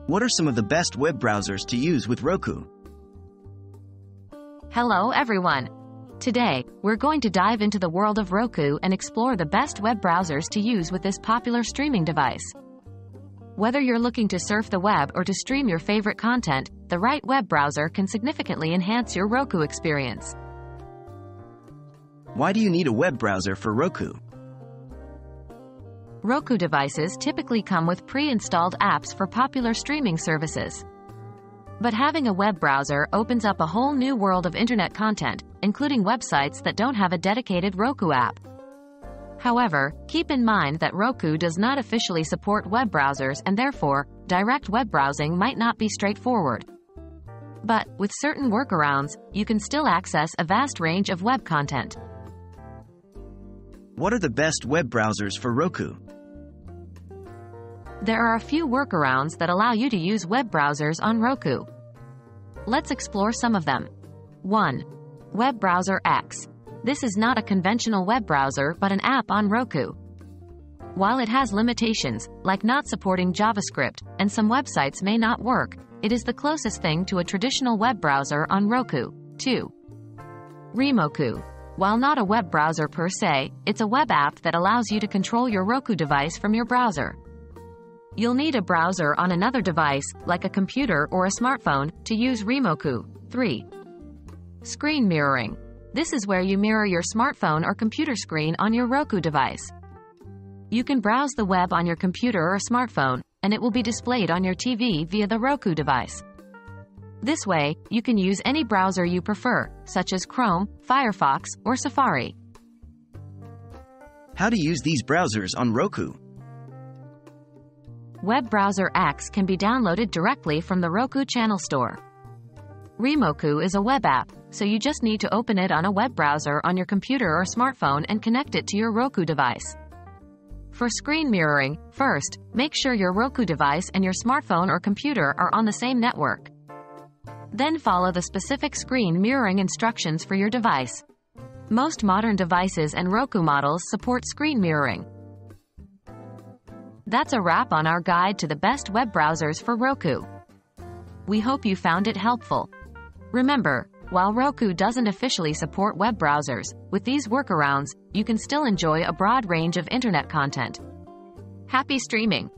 What are some of the best web browsers to use with Roku? Hello everyone! Today, we're going to dive into the world of Roku and explore the best web browsers to use with this popular streaming device. Whether you're looking to surf the web or to stream your favorite content, the right web browser can significantly enhance your Roku experience. Why do you need a web browser for Roku? Roku devices typically come with pre-installed apps for popular streaming services. But having a web browser opens up a whole new world of internet content, including websites that don't have a dedicated Roku app. However, keep in mind that Roku does not officially support web browsers and therefore, direct web browsing might not be straightforward. But, with certain workarounds, you can still access a vast range of web content. What are the best web browsers for Roku? There are a few workarounds that allow you to use web browsers on Roku. Let's explore some of them. 1. Web Browser X. This is not a conventional web browser but an app on Roku. While it has limitations, like not supporting JavaScript, and some websites may not work, it is the closest thing to a traditional web browser on Roku. 2. Remoku. While not a web browser per se, it's a web app that allows you to control your Roku device from your browser. You'll need a browser on another device, like a computer or a smartphone, to use Remoku. 3. Screen mirroring. This is where you mirror your smartphone or computer screen on your Roku device. You can browse the web on your computer or smartphone, and it will be displayed on your TV via the Roku device. This way, you can use any browser you prefer, such as Chrome, Firefox, or Safari. How to use these browsers on Roku? Web Browser X can be downloaded directly from the Roku Channel Store. Remoku is a web app, so you just need to open it on a web browser on your computer or smartphone and connect it to your Roku device. For screen mirroring, first, make sure your Roku device and your smartphone or computer are on the same network. Then follow the specific screen mirroring instructions for your device. Most modern devices and Roku models support screen mirroring. That's a wrap on our guide to the best web browsers for Roku. We hope you found it helpful. Remember, while Roku doesn't officially support web browsers, with these workarounds, you can still enjoy a broad range of internet content. Happy streaming!